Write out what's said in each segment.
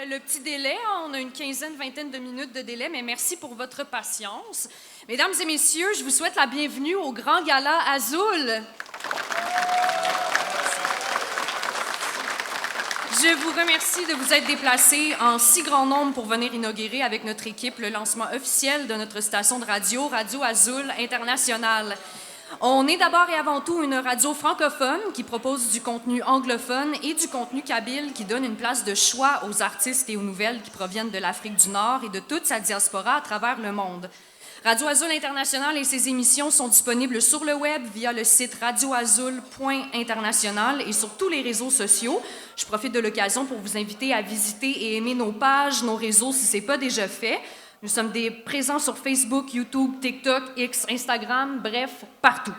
le petit délai. On a une quinzaine, vingtaine de minutes de délai, mais merci pour votre patience. Mesdames et messieurs, je vous souhaite la bienvenue au Grand Gala Azul. Je vous remercie de vous être déplacés en si grand nombre pour venir inaugurer avec notre équipe le lancement officiel de notre station de radio, Radio Azul International. On est d'abord et avant tout une radio francophone qui propose du contenu anglophone et du contenu kabyle qui donne une place de choix aux artistes et aux nouvelles qui proviennent de l'Afrique du Nord et de toute sa diaspora à travers le monde. Radio Azul International et ses émissions sont disponibles sur le web via le site radioazul.international et sur tous les réseaux sociaux. Je profite de l'occasion pour vous inviter à visiter et aimer nos pages, nos réseaux si ce n'est pas déjà fait. Nous sommes présents sur Facebook, YouTube, TikTok, X, Instagram, bref, partout.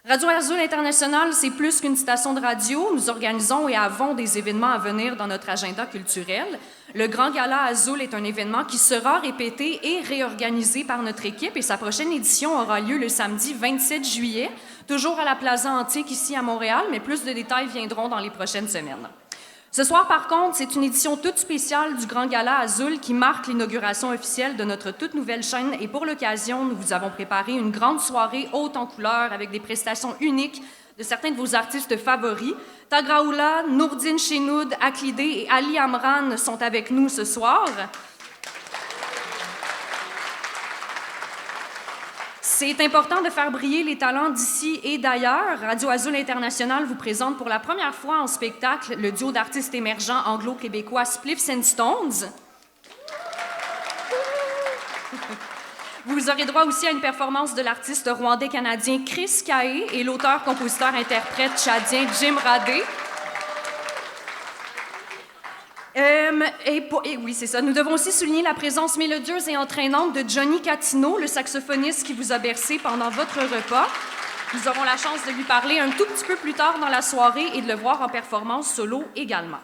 Radio Azul International, c'est plus qu'une station de radio. Nous organisons et avons des événements à venir dans notre agenda culturel. Le Grand Gala Azul est un événement qui sera répété et réorganisé par notre équipe et sa prochaine édition aura lieu le samedi 27 juillet, toujours à la Plaza Antique ici à Montréal, mais plus de détails viendront dans les prochaines semaines. Ce soir, par contre, c'est une édition toute spéciale du Grand Gala Azul qui marque l'inauguration officielle de notre toute nouvelle chaîne et pour l'occasion, nous vous avons préparé une grande soirée haute en couleurs avec des prestations uniques de certains de vos artistes favoris. Tagraoula, Nourdine Chenoud, Aklidé et Ali Amran sont avec nous ce soir. C'est important de faire briller les talents d'ici et d'ailleurs. Radio Azul International vous présente pour la première fois en spectacle le duo d'artistes émergents anglo-québécois Spliffs and Stones. Vous aurez droit aussi à une performance de l'artiste rwandais-canadien Chris Kaé et l'auteur-compositeur-interprète tchadien Jim Radé. Oui, c'est ça. Nous devons aussi souligner la présence mélodieuse et entraînante de Johnny Catino, le saxophoniste qui vous a bercé pendant votre repas. Nous aurons la chance de lui parler un tout petit peu plus tard dans la soirée et de le voir en performance solo également.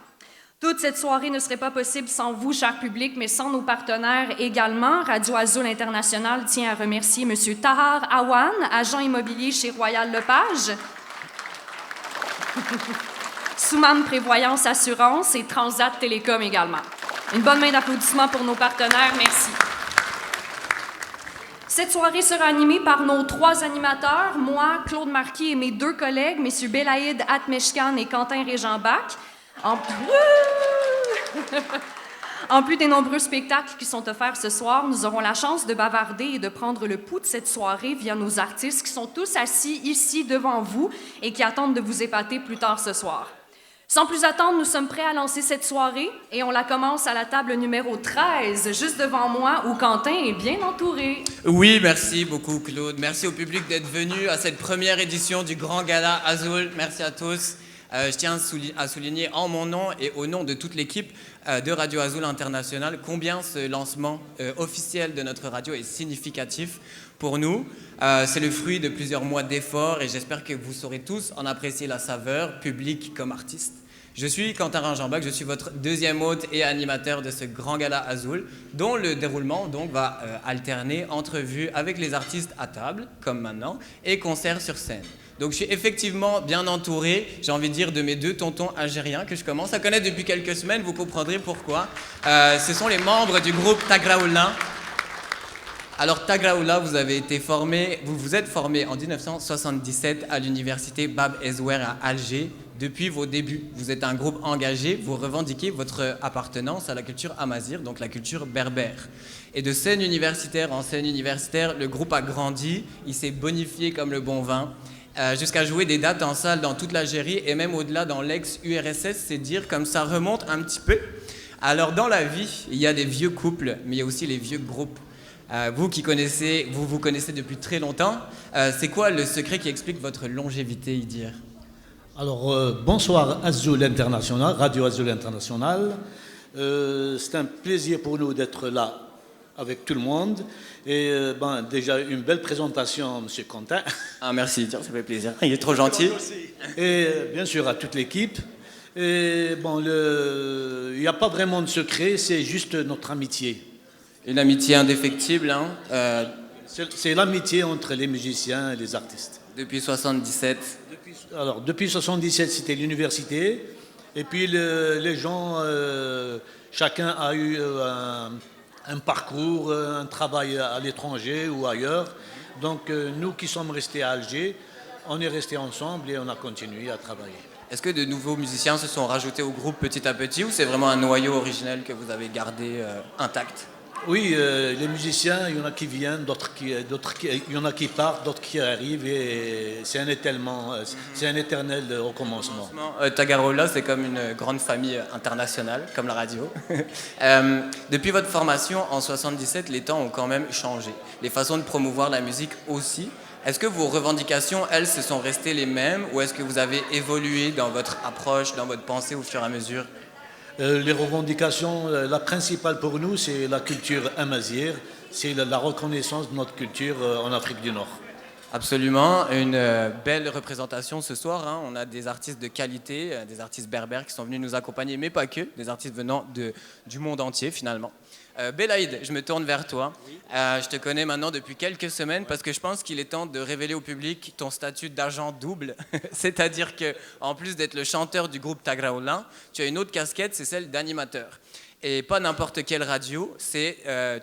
Toute cette soirée ne serait pas possible sans vous, cher public, mais sans nos partenaires également. Radio Azul International tient à remercier M. Tahar Awan, agent immobilier chez Royal Lepage. Souman Prévoyance Assurance et Transat Télécom également. Une bonne main d'applaudissements pour nos partenaires, merci. Cette soirée sera animée par nos 3 animateurs, moi, Claude Marquis et mes 2 collègues, M. Belaïd Atmeshkan et Quentin Régent-Bach. En plus des nombreux spectacles qui sont offerts ce soir, nous aurons la chance de bavarder et de prendre le pouls de cette soirée via nos artistes qui sont tous assis ici devant vous et qui attendent de vous épater plus tard ce soir. Sans plus attendre, nous sommes prêts à lancer cette soirée et on la commence à la table numéro 13, juste devant moi, où Quentin est bien entouré. Oui, merci beaucoup Claude. Merci au public d'être venu à cette première édition du Grand Gala Azul. Merci à tous. Je tiens à souligner en mon nom et au nom de toute l'équipe de Radio Azul International combien ce lancement officiel de notre radio est significatif pour nous. C'est le fruit de plusieurs mois d'efforts et j'espère que vous saurez tous en apprécier la saveur, public comme artiste. Je suis Quentin Régent-Bach, je suis votre 2e hôte et animateur de ce Grand Gala Azul, dont le déroulement donc, va alterner entrevues avec les artistes à table, comme maintenant, et concerts sur scène. Donc je suis effectivement bien entouré, j'ai envie de dire, de mes 2 tontons algériens que je commence à connaître depuis quelques semaines, vous comprendrez pourquoi. Ce sont les membres du groupe Tagraoula. Alors Tagraoula, vous vous êtes formé en 1977 à l'université Bab Ezouer à Alger. Depuis vos débuts, vous êtes un groupe engagé, vous revendiquez votre appartenance à la culture amazigh, donc la culture berbère. Et de scène universitaire en scène universitaire, le groupe a grandi, il s'est bonifié comme le bon vin, jusqu'à jouer des dates en salle dans toute l'Algérie et même au-delà dans l'ex-URSS, c'est dire comme ça remonte un petit peu. Alors dans la vie, il y a des vieux couples, mais il y a aussi les vieux groupes. Vous qui vous connaissez depuis très longtemps, c'est quoi le secret qui explique votre longévité, Idir ? Alors, bonsoir Azul International, Radio Azul International. C'est un plaisir pour nous d'être là avec tout le monde. Et déjà, une belle présentation, M. Quentin. Ah, merci, tiens, ça fait plaisir. Il est trop gentil. Et bien sûr, à toute l'équipe. Et bon, il n'y a pas vraiment de secret, c'est juste notre amitié. Une amitié indéfectible, hein C'est l'amitié entre les musiciens et les artistes. Depuis 77. Depuis 77, c'était l'université. Et puis les gens, chacun a eu un parcours, un travail à l'étranger ou ailleurs. Donc nous qui sommes restés à Alger, on est restés ensemble et on a continué à travailler. Est-ce que de nouveaux musiciens se sont rajoutés au groupe petit à petit ou c'est vraiment un noyau originel que vous avez gardé intact? Oui, les musiciens, il y en a qui viennent, il y en a qui partent, d'autres qui arrivent et c'est un éternel recommencement. Tagarola, c'est comme une grande famille internationale, comme la radio. Depuis votre formation en 77, les temps ont quand même changé. Les façons de promouvoir la musique aussi. Est-ce que vos revendications, elles, se sont restées les mêmes ou est-ce que vous avez évolué dans votre approche, dans votre pensée au fur et à mesure? Les revendications, la principale pour nous, c'est la culture amazigh, c'est la reconnaissance de notre culture en Afrique du Nord. Absolument, une belle représentation ce soir. Hein. On a des artistes de qualité, des artistes berbères qui sont venus nous accompagner, mais pas que, des artistes venant du monde entier finalement. Belaïd, je me tourne vers toi. Je te connais maintenant depuis quelques semaines parce que je pense qu'il est temps de révéler au public ton statut d'agent double. C'est-à-dire qu'en plus d'être le chanteur du groupe Tagraoula, tu as une autre casquette, c'est celle d'animateur. Et pas n'importe quelle radio,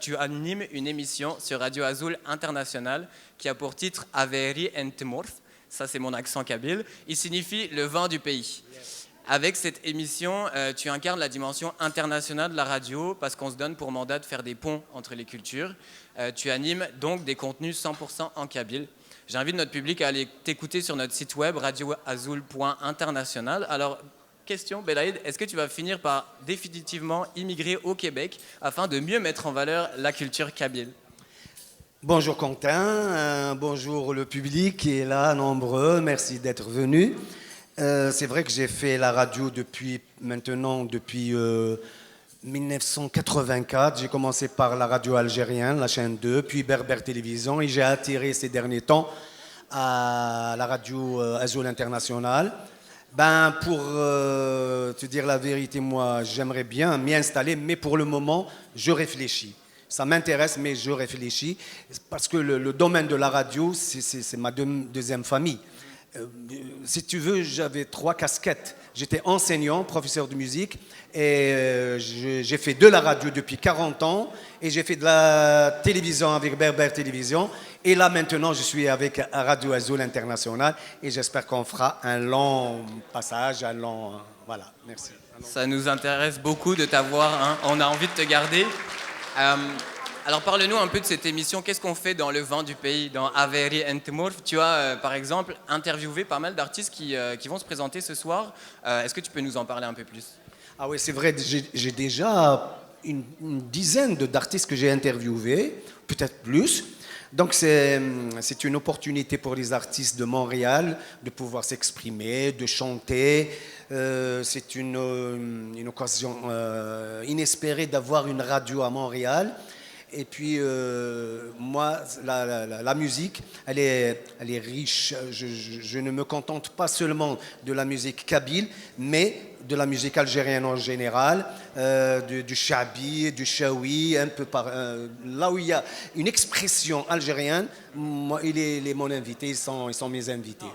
tu animes une émission sur Radio Azul International qui a pour titre Averi Entmorf. Ça, c'est mon accent kabyle. Il signifie le vent du pays. Avec cette émission, tu incarnes la dimension internationale de la radio parce qu'on se donne pour mandat de faire des ponts entre les cultures. Tu animes donc des contenus 100% en kabyle. J'invite notre public à aller t'écouter sur notre site web radioazul.international. Alors, question, Belaïd, est-ce que tu vas finir par définitivement immigrer au Québec afin de mieux mettre en valeur la culture kabyle? Bonjour Quentin, bonjour le public qui est là, nombreux, merci d'être venu. C'est vrai que j'ai fait la radio depuis 1984. J'ai commencé par la radio algérienne, la chaîne 2, puis Berber Télévision, et j'ai atterri ces derniers temps à la radio Azul International. Pour te dire la vérité, moi, j'aimerais bien m'y installer, mais pour le moment, je réfléchis. Ça m'intéresse, mais je réfléchis, parce que le domaine de la radio, c'est ma deuxième famille. Si tu veux, j'avais 3 casquettes. J'étais enseignant, professeur de musique, et j'ai fait de la radio depuis 40 ans, et j'ai fait de la télévision avec Berber Télévision, et là maintenant je suis avec Radio Azul International, et j'espère qu'on fera un long passage, voilà, merci. Ça nous intéresse beaucoup de t'avoir, hein. On a envie de te garder. Alors parle-nous un peu de cette émission. Qu'est-ce qu'on fait dans le vent du pays, dans Averi Entmorf? Tu as par exemple interviewé pas mal d'artistes qui vont se présenter ce soir. Est-ce que tu peux nous en parler un peu plus? Ah oui, c'est vrai, j'ai déjà une dizaine d'artistes que j'ai interviewés, peut-être plus. Donc c'est une opportunité pour les artistes de Montréal de pouvoir s'exprimer, de chanter. C'est une occasion inespérée d'avoir une radio à Montréal. Et puis, moi, la musique, elle est riche. Je ne me contente pas seulement de la musique kabyle, mais de la musique algérienne en général, du chabi, du chaoui, un peu là où il y a une expression algérienne, moi, il est mon invité, ils sont mes invités.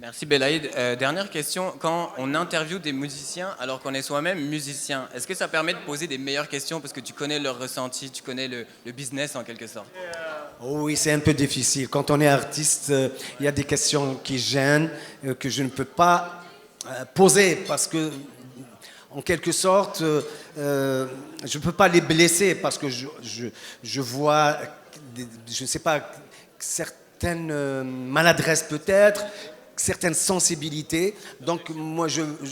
Merci Belaïd. Dernière question, quand on interviewe des musiciens alors qu'on est soi-même musicien, est-ce que ça permet de poser des meilleures questions parce que tu connais leur ressenti, tu connais le business en quelque sorte? Oh oui, c'est un peu difficile. Quand on est artiste, il y a des questions qui gênent, que je ne peux pas poser parce que, en quelque sorte, je ne peux pas les blesser parce que je vois, je ne sais pas, certaines maladresses peut-être, certaines sensibilités. Donc moi,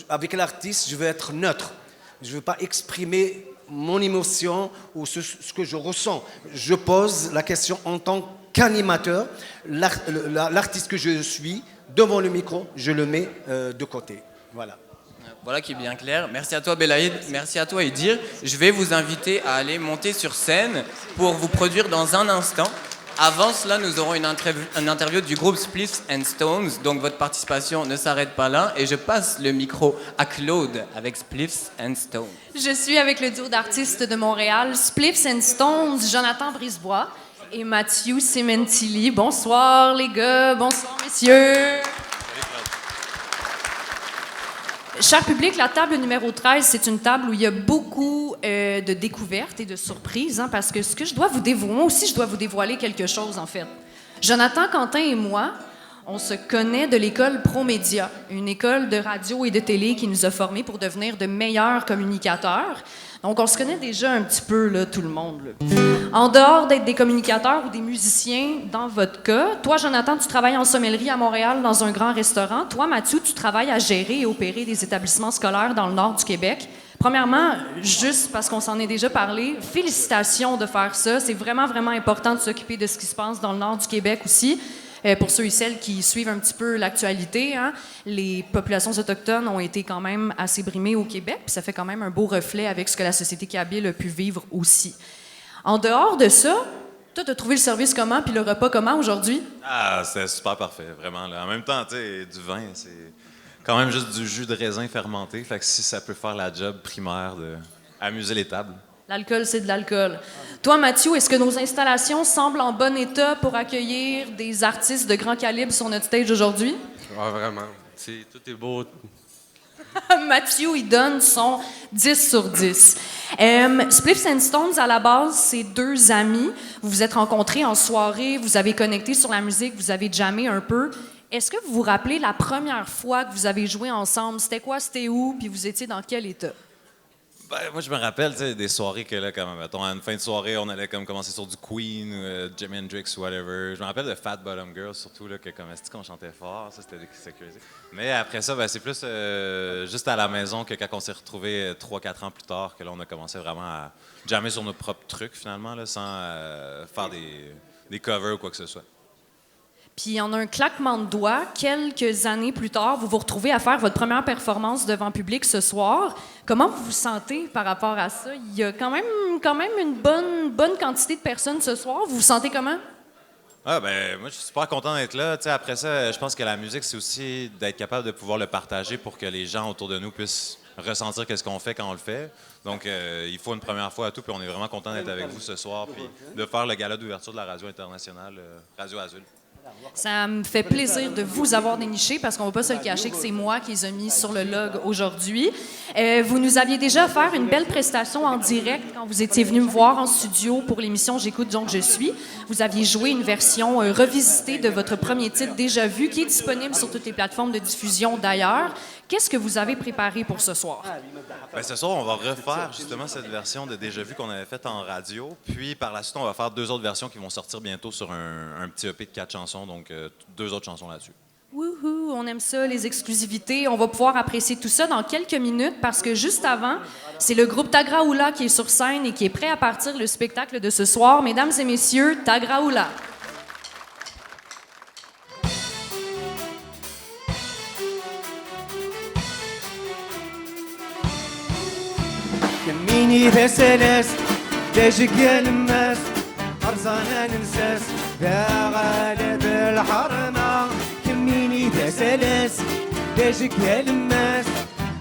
avec l'artiste, je veux être neutre. Je ne veux pas exprimer mon émotion ou ce que je ressens. Je pose la question en tant qu'animateur. L'artiste que je suis, devant le micro, je le mets de côté. Voilà. Voilà qui est bien clair. Merci à toi Belaïd, merci à toi Idir. Je vais vous inviter à aller monter sur scène pour vous produire dans un instant. Avant cela, nous aurons une interview du groupe Spliffs and Stones, donc votre participation ne s'arrête pas là. Et je passe le micro à Claude avec Spliffs and Stones. Je suis avec le duo d'artistes de Montréal, Spliffs and Stones, Jonathan Brisebois et Mathieu Cimentilli. Bonsoir les gars, bonsoir messieurs. Cher public, la table numéro 13, c'est une table où il y a beaucoup de découvertes et de surprises, hein, parce que ce que je dois vous dévoiler, moi aussi, je dois vous dévoiler quelque chose, en fait. Jonathan, Quentin et moi, on se connaît de l'école Promédia, une école de radio et de télé qui nous a formés pour devenir de meilleurs communicateurs. Donc, on se connaît déjà un petit peu, là, tout le monde. Là. En dehors d'être des communicateurs ou des musiciens, dans votre cas, toi, Jonathan, tu travailles en sommellerie à Montréal dans un grand restaurant. Toi, Mathieu, tu travailles à gérer et opérer des établissements scolaires dans le nord du Québec. Premièrement, juste parce qu'on s'en est déjà parlé, félicitations de faire ça. C'est vraiment, vraiment important de s'occuper de ce qui se passe dans le nord du Québec aussi. Pour ceux et celles qui suivent un petit peu l'actualité, hein, les populations autochtones ont été quand même assez brimées au Québec, puis ça fait quand même un beau reflet avec ce que la société kabyle a pu vivre aussi. En dehors de ça, toi, t'as trouvé le service comment, puis le repas comment aujourd'hui? Ah, c'était super parfait, vraiment. Là. En même temps, tu sais, du vin, c'est quand même juste du jus de raisin fermenté, fait que si ça peut faire la job primaire d'amuser les tables. L'alcool, c'est de l'alcool. Toi, Mathieu, est-ce que nos installations semblent en bon état pour accueillir des artistes de grand calibre sur notre stage aujourd'hui? Ah, vraiment. Tout est beau. Mathieu, il donne son 10 sur 10. Spliffs and Stones, à la base, c'est deux amis. Vous vous êtes rencontrés en soirée, vous avez connecté sur la musique, vous avez jammé un peu. Est-ce que vous vous rappelez la première fois que vous avez joué ensemble? C'était quoi, c'était où, puis vous étiez dans quel état? Ben, moi, je me rappelle des soirées que, là, comme, mettons, à une fin de soirée, on allait comme commencer sur du Queen, Jimi Hendrix ou whatever. Je me rappelle de Fat Bottom Girls, surtout, là, que comme est-ce qu'on chantait fort, ça, c'était sécurisé. Mais après ça, ben, c'est plus juste à la maison que quand on s'est retrouvés 3-4 ans plus tard, que là, on a commencé vraiment à jammer sur nos propres trucs, finalement, là, sans faire des covers ou quoi que ce soit. Puis en un claquement de doigts, quelques années plus tard, vous vous retrouvez à faire votre première performance devant public ce soir. Comment vous vous sentez par rapport à ça? Il y a quand même une bonne quantité de personnes ce soir. Vous vous sentez comment? Ah, ben, moi, je suis super content d'être là. T'sais, après ça, je pense que la musique, c'est aussi d'être capable de pouvoir le partager pour que les gens autour de nous puissent ressentir qu'est-ce qu'on fait quand on le fait. Donc, il faut une première fois à tout, puis on est vraiment content d'être avec vous ce soir, puis de faire le gala d'ouverture de la radio internationale, Radio Azul. Ça me fait plaisir de vous avoir déniché parce qu'on ne va pas se le cacher que c'est moi qui les ai mis sur le log aujourd'hui. Vous nous aviez déjà offert une belle prestation en direct quand vous étiez venu me voir en studio pour l'émission J'écoute donc je suis. Vous aviez joué une version revisitée de votre premier titre Déjà vu qui est disponible sur toutes les plateformes de diffusion d'ailleurs. Qu'est-ce que vous avez préparé pour ce soir? Bien, ce soir, on va refaire justement cette version de Déjà vu qu'on avait faite en radio. Puis par la suite, on va faire 2 autres versions qui vont sortir bientôt sur un petit EP de 4 chansons, donc 2 autres chansons là-dessus. Wouhou, on aime ça, les exclusivités. On va pouvoir apprécier tout ça dans quelques minutes parce que juste avant, c'est le groupe Tagraoula qui est sur scène et qui est prêt à partir le spectacle de ce soir. Mesdames et messieurs, Tagraoula. كميني ذا سلاس داجك يا لماس أرزانا ننساس ذا غالب الحرمة كميني ذا سلاس داجك يا لماس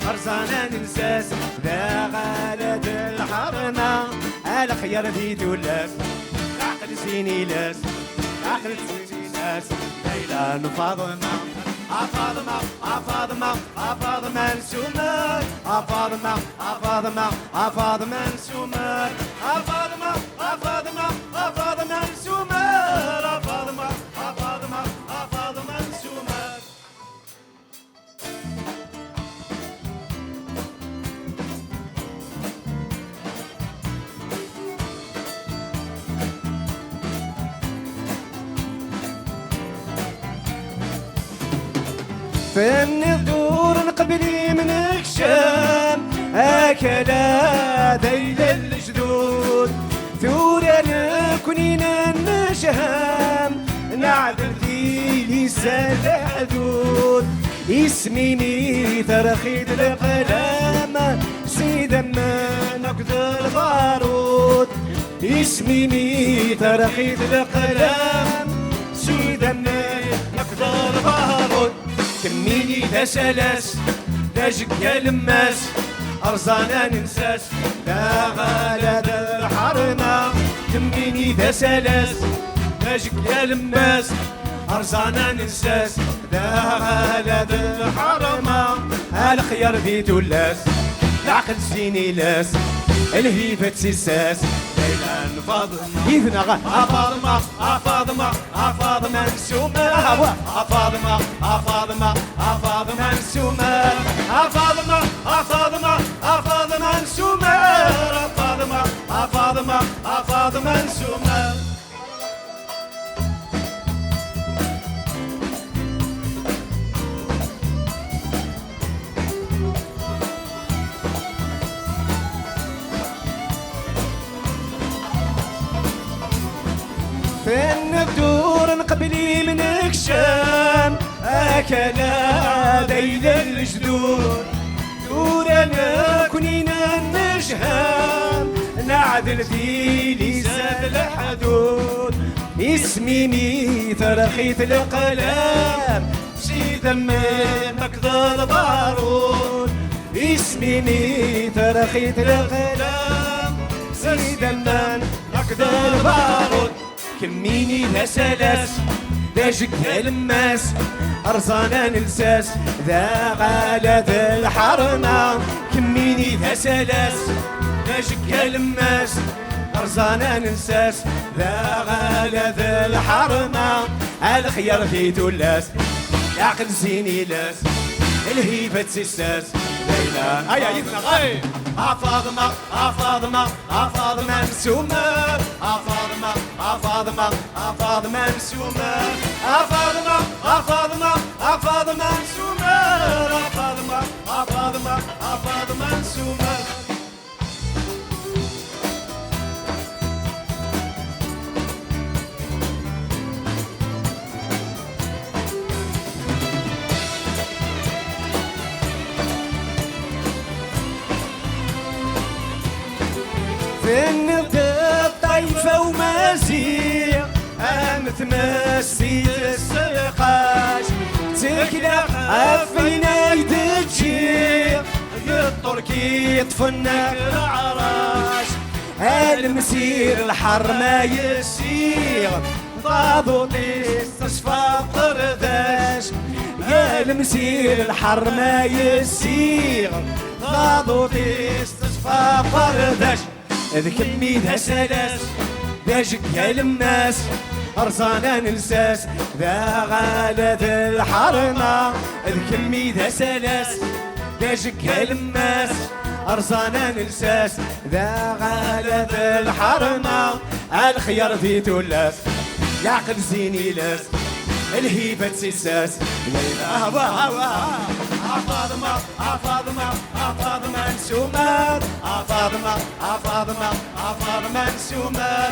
أرزانا ننساس ذا غالب الحرمة على خيار ذي دولاس عقل سيني لاس عقل سيني لاس ليلى فاطمة أفاضمة أفاضمة أفاضمة السمر أفاضمة أفاضمة أفاضمة السمر أفاضمة أفاضمة أفاضمة السمر أفاضمة أفاضمة أفاضمة السمر فن الدور قبلي من الشام هكذا ذيل الجدود ثورة نكونين النشهام نعدل في لسان الحدود اسمي ميثر خيد القلم سيدا ما نقدر البارود اسمي ميثر خيد القلم سيدا ما نقدر البارود كميني ذا سلاس داجك يا لماس أرزانا ننساس لا غالب الحرمة كميني ذا سلاس داجك يا لماس أرزانا ننساس ذا غالد الحرمة الخيار ذي تلاس العقل سيني لاس الهيفة تساس ليلى فاطمة يثنى فاطمة فاطمة فاطمة نسومة فاطمة فاطمة فاطمة نسومة فاطمة فاطمة فاطمة نسومة فاطمة فاطمة فاطمة نسومة فين الدور نقبلي منك شام أكلا ديل الجدود دورنا كنينا النجهام نعدل في لسان الحدود اسمي ميثر خيط القلم شي ذمك ذا البارود اسمي ميثر خيط القلم شي ذمك ذا البارود كميني ذا سلاس ذا جك الماس أرزانا نلساس ذا غالة ذا الحرمة كميني ذا سلاس ذا جك الماس أرزانا نلساس ذا غالة ذا الحرمة الخيار في تلاس العقل زيني لاس الهيبة تساس ليلى أيا يدنا غاي فاطمة فاطمة فاطمة نسومة فاطمة فاطمة فاطمة نسومة فاطمة فاطمة فاطمة نسومة فاطمة فاطمة فاطمة نسومة فين الطيفة ومازيع أمتمسي السقاش تكلا عفينا يدجيع التركي يطفنا العراش المسير الحر ما يسير ضابط استصفى قرداش يا المسير الحر ما يسير ضابط استصفى قرداش إذ كمي ذا سلاس ذا جكا لماس أرزانا نلساس ذا غالة ذا الحرمة إذ كمي ذا سلاس ذا جكا لماس أرزانا نلساس ذا غالة ذا الحرمة الخيار في تلاس العقل زيني لاس الهيبة تساس ليلى فاطمة فاطمة فاطمة نسومة فاطمة فاطمة فاطمة نسومة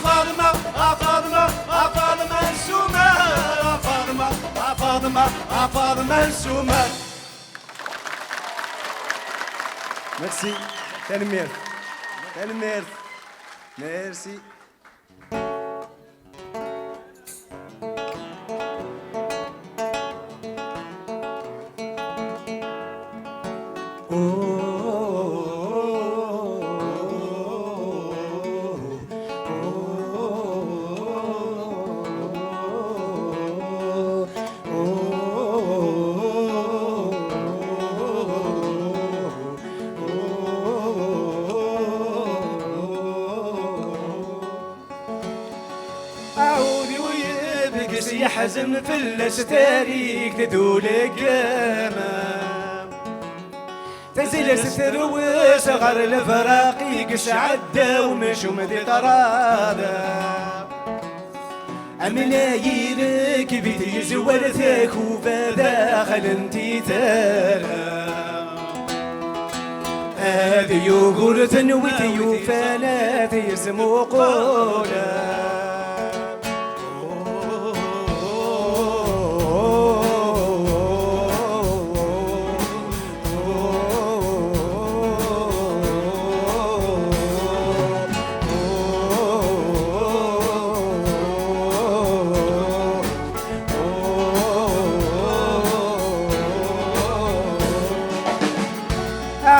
فاطمة فاطمة فاطمة نسومة فاطمة فاطمة فاطمة نسومة Merci. Tellement. Tellement. Merci. يحزن في الاستاريك تدول القمام تزيل ستر وصغر الفراقيك سعد ومش ومدي طراده أملاييرك بيتي زورتك وبداخل انتي ترى هذه يوغورت نويتي وفانات يسمو قولا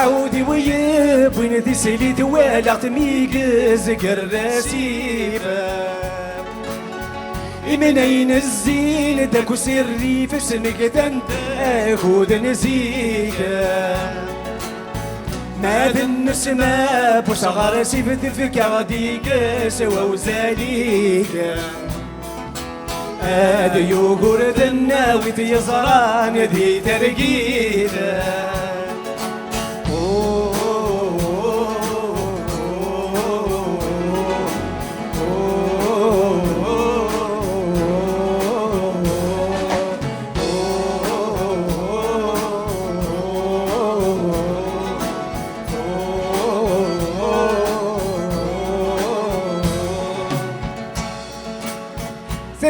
عودي ويبوين ذي سيلي توالغت ميقز كراسيبا منين الزين داكو سري في سنك تنداخد نزيكا ما بالنسمة بوش غارسي فتفك غديك سوا وزاليك هاد يوغور دناوي في زران ذي ترقيده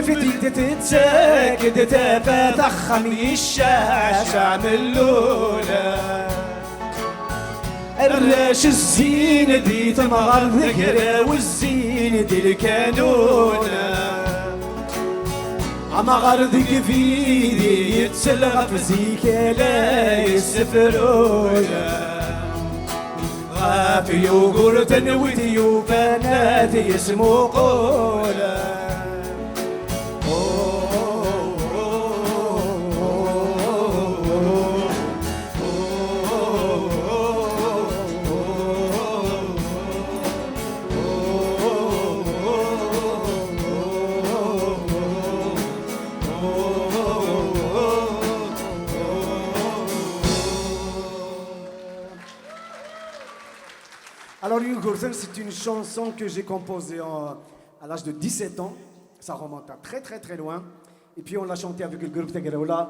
فتي تتساكد تفتح خمي الشاشة من اللولة الراش الزين دي تمغر ذكرى والزين دي الكانونة عمغر ذك فيدي يتسلغ في زيك لا يسفرونة غافي يوغور تنويتي وفانات يسمو قولة Alors, Yugurten, c'est une chanson que j'ai composée à l'âge de 17 ans. Ça remonte à très très très loin. Et puis on l'a chanté avec le groupe Tegereola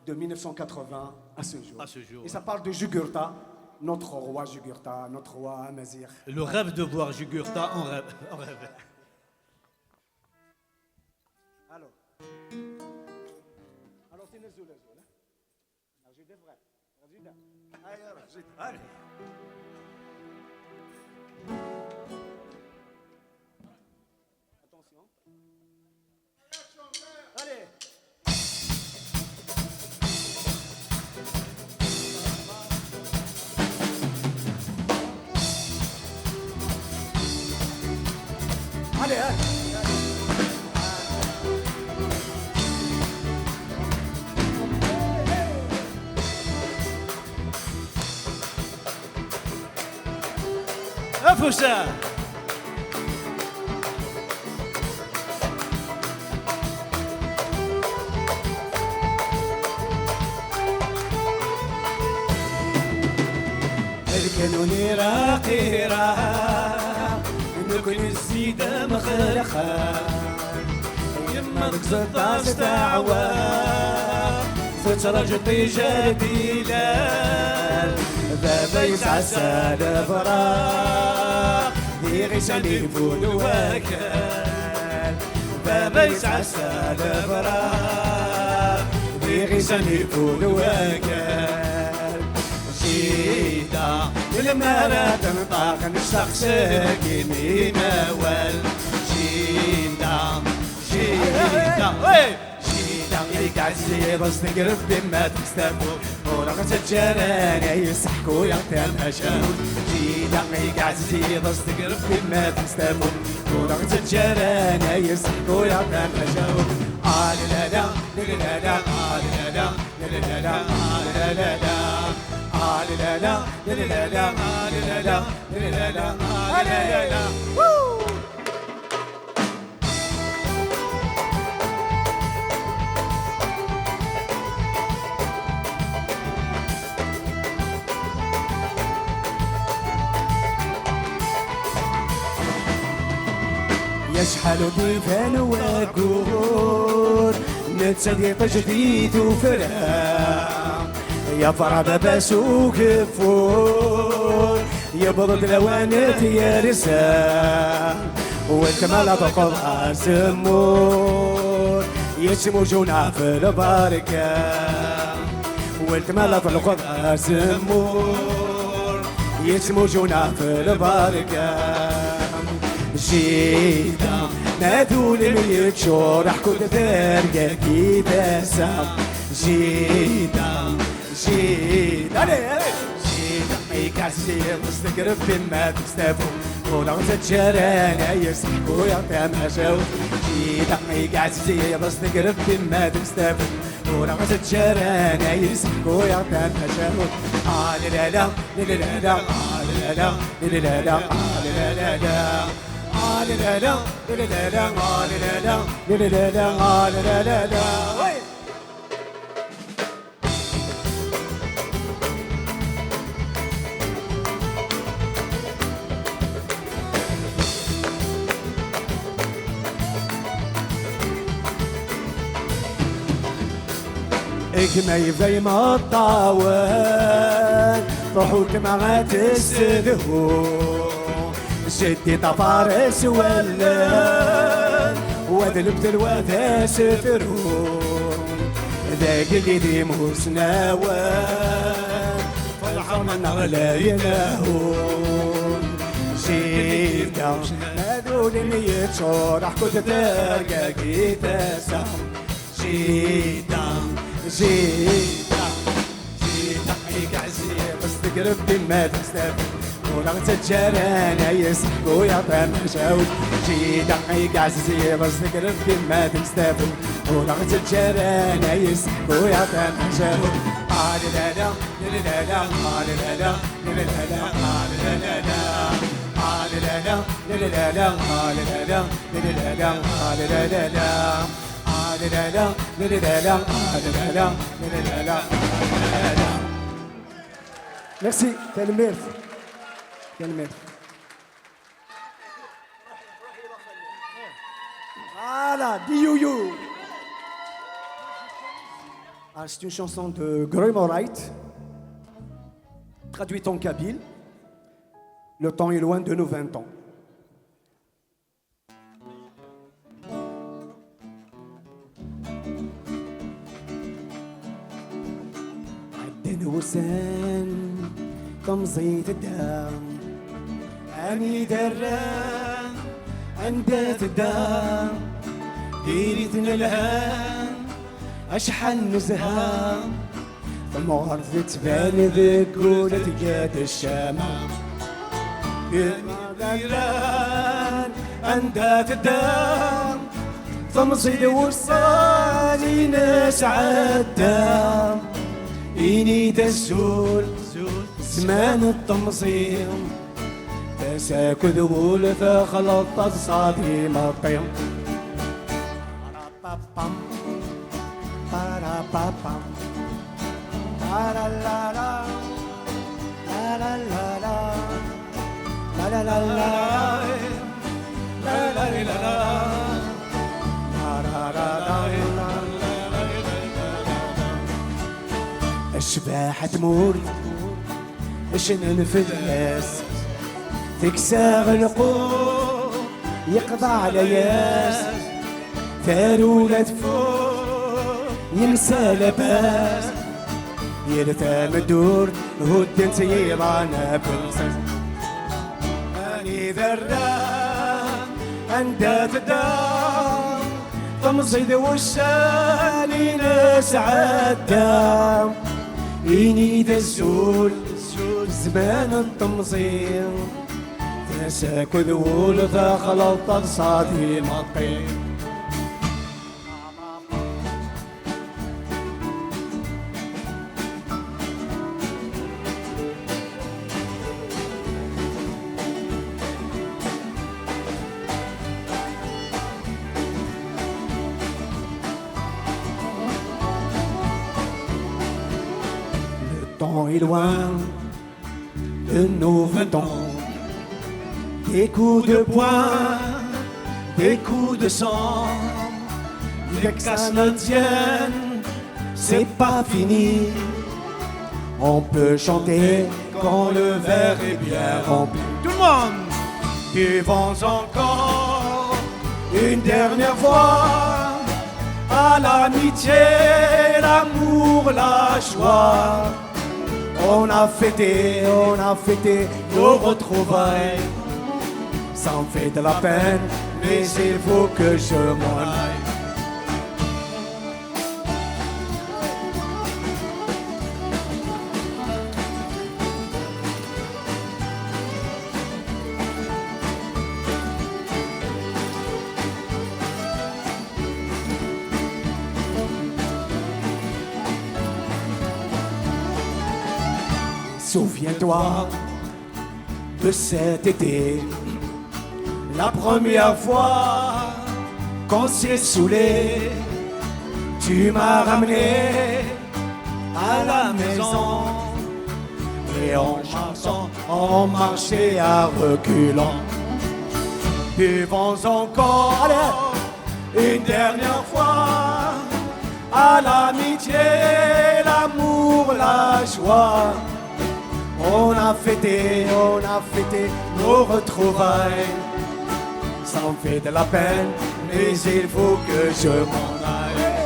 de 1980 à ce jour. Et ça parle de Jugurtha, notre roi Jugurtha, notre roi Amazir. Le rêve de voir Jugurtha en rêve. Alors c'est Nezul. J'ai des vrais. Allez. Attention. Allez. Allez. أفوسا الكانوني راقيرة نكون الزيدة مخلخة يما ذك 16 دعوة فترة طيجة بلال بابا يتعسى الفراق يغيساني فود وكال بابا يتعسى الفراق يغيساني فود وكال جيدا لما تنطاق نشتاق يمين وال جيدا يك عزيز استقرب بما تستفو ورغت الجيران يسحكوا يغتال هشام جيدا يك عزيز استقرب بما تستفو ورغت الجيران يسحكوا يغتال هشام لا لا لا لا لا لا لا لا لا لا لا لا لا يشحل ديفان وقور نتسدي تجديد وفرام يا فرع باباس وكفور يبرد لوانت يا رسام والكمال تقض سمور يسمو جونا في البركة والكمال تقض سمور يسمو جونا في البركة جيدا نادول ميت شور حكوت ثرقة كيدا سام جيدا جيدا ميك عزيز مستقرب بما تستفو ولو تجرنا يسحقوا يا تماشاو دقي قاعد زي بس نقرب بما تستفد ولو تجرنا يسحقوا يا تماشاو لا لا لا لا لا لا لا لا لا لا لا لا لا لا لا لا لا لا ما يبي ما تطاول روحك ما تستدهو شدي طفارس ولا وذلبت الوثا سفرهم ذاك اللي ديمو سناوان فرحون نغلى يناهون جيدا هذول اللي يتشورح كنت ترقى قيتا سام جيدا جيدا جيدا حيك عزيز بس تقرب بما تستفيد ولا تجارانا يسحقوا يا تماشاوي جيدا حيك عزيز بس تقرب بما تستفيد ولا تجارانا يسحقوا يا تماشاوي لا لا لا لا لا لا لا لا لا لا Merci, quel mérite. Quel mérite. Voilà, Diouyou. C'est une chanson de Graham Wright, traduite en kabyle. Le temps est loin de nos 20 ans. وسن تمزيت الدم أني دران عندت الدم ديريتنا الهام أشحن نزهام ثم غرفت تبان ذكولة جاد الشمام دران عندت الدم تمزيد وصالي نسعى الدم إني تزول زمان التمصيم تساك ذبول فخلطت صادي مطيم الشباح تمور شنن في الناس تكساغ القوم يقضى على ياس ثارولة فوق ينسى لباس يلثام الدور هدنت يرانا بلسس اني ذران عندها تدام تمصيد والشاني نسعى الدام إني تزول زمان التمصير تساك ذول فخلطت صادي مطير est loin de nos 20 ans. Des coups de poing, des coups de sang, dès que ça ne tienne, c'est pas fini. On peut chanter quand le verre est bien rempli. Tout le monde! Vivons encore une dernière fois à l'amitié, l'amour, la joie. On a fêté nos retrouvailles. Ça me fait de la peine, mais il faut que je m'en aille. Souviens-toi de cet été, la première fois qu'on s'est saoulé, tu m'as ramené à la maison et en marchant, on marchait à reculons. Buvons encore une dernière fois à l'amitié, l'amour, la joie. On a fêté nos retrouvailles. Ça me fait de la peine, mais il faut que je m'en aille.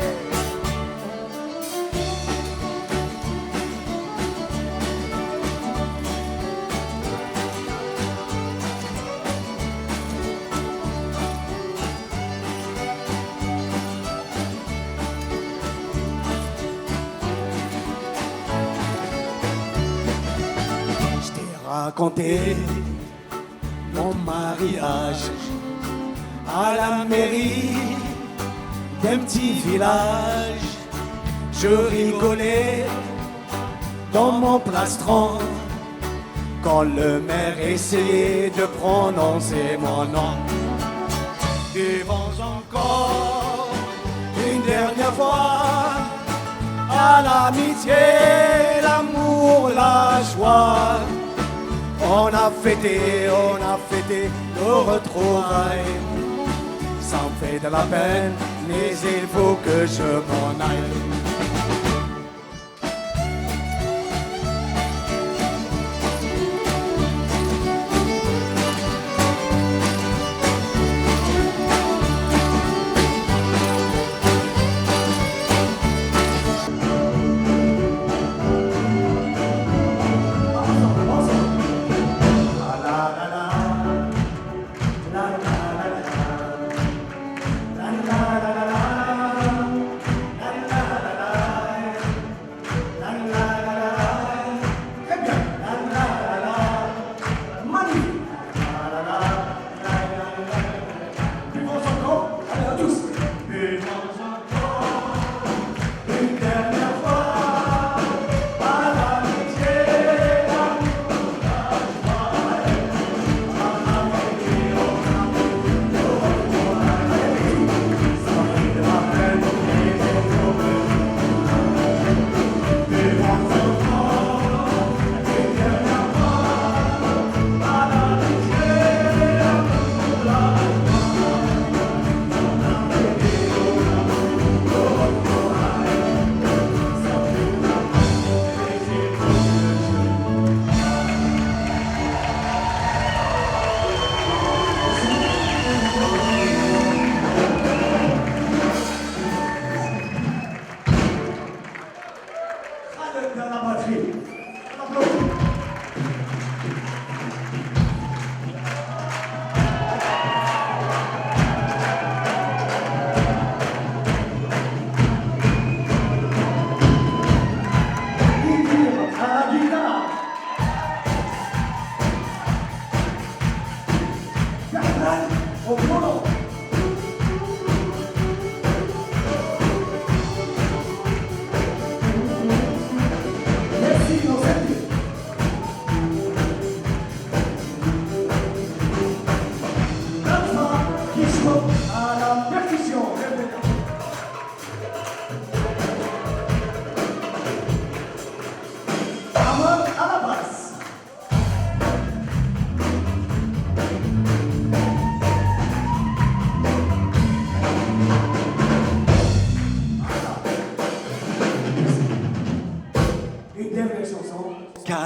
Raconter mon mariage à la mairie d'un petit village. Je rigolais dans mon plastron quand le maire essayait de prononcer mon nom. Buvons encore une dernière fois à l'amitié, l'amour, la joie. On a fêté nos retrouvailles. Ça me fait de la peine, mais il faut que je m'en aille.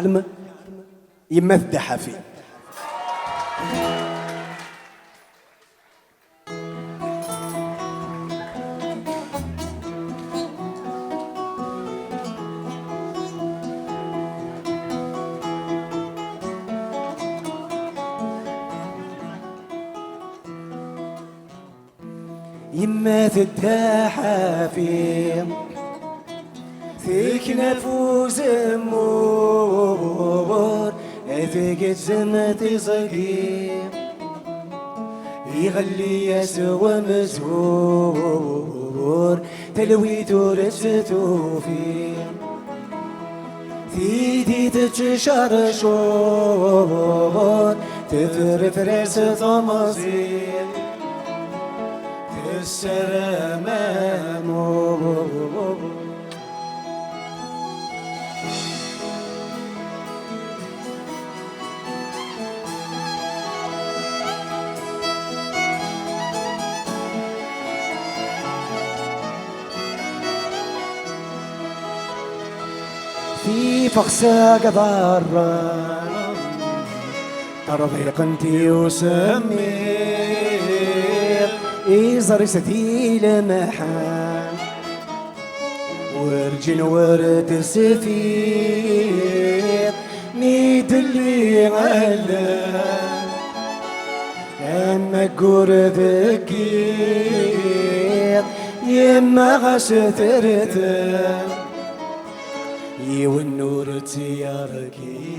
calme يمدح فيه. يما تداحى فيه فيك نفوس مور فيك زمتي صقيم يغلي يسوى مسهور تلويتو رجتو فيه ثيدي تتشرشون تترفرس ثمزين السلام في فخسة قبارة ترضي قنتي وسمير إيزر ستيل محام ورجل ورد سفير ميد اللي علام أما قرب كير يما غشترتم والنور تياركي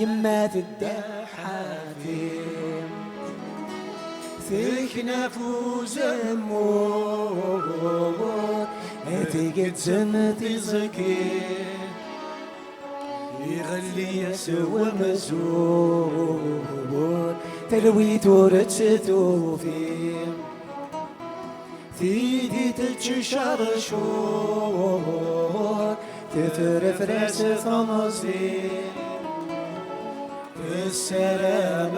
يما تدحاتي فيك نفوز الموت اتيقت سمتي زكي يغلي يسوى مزور تلويت ورتشتو فيه ثيدي تتشرشون تترفرس ثمزين السلام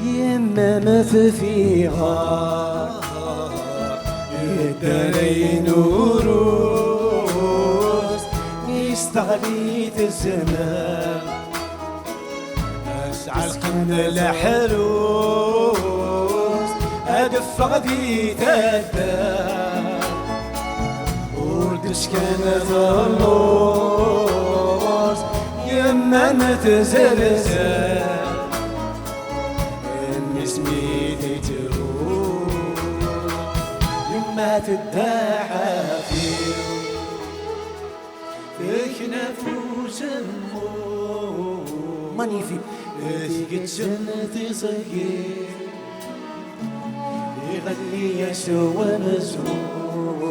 يمم فيها يدري نوروس يستغليت الزمان أسعى القند الحروس أدف غدي تدار وردش كانت اللوز يمم تزرزر اسمي تروح يما تدعى فيك نفوس ماني في فيك الجنة صغير يغني يسوى مزور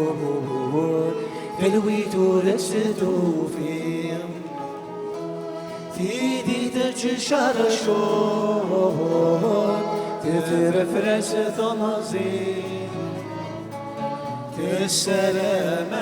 تلويتو رشتو فيه ثيدي تتشرشون تترفرس ثمزين السلام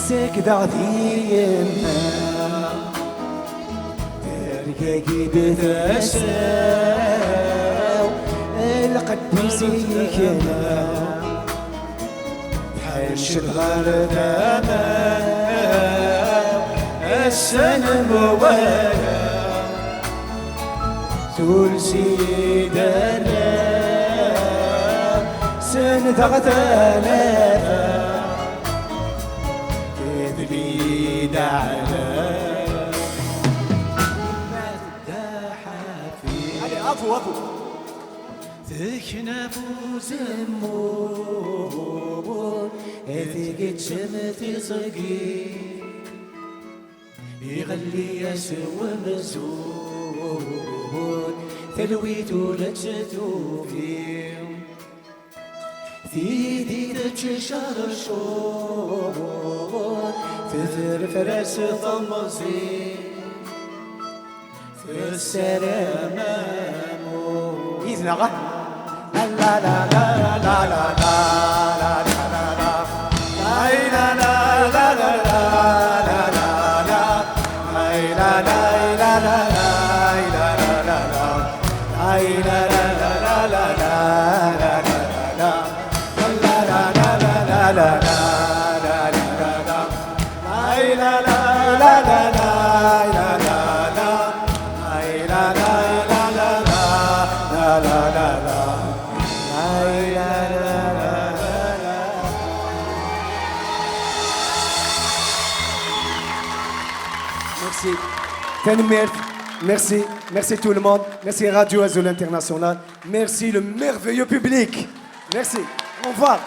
سكداتي يما تركي بتساو القديسي كنا حيش الغرد أمام السنم ولا ثلثي دنا سند غتالا على أفو ذيك نفوز المور ذيك جمتي صغير يغلي يسوى مزور تلويتو لجتو فيه ثيدي تتشرشون تترفرس ثمزين في السلام إذن غا لا لا لا لا لا لا لا لا لا لا لا la la la Merci. Tenmir. Merci. Merci tout le monde. Merci Radio Azul International. Merci le merveilleux public. Merci. Au revoir.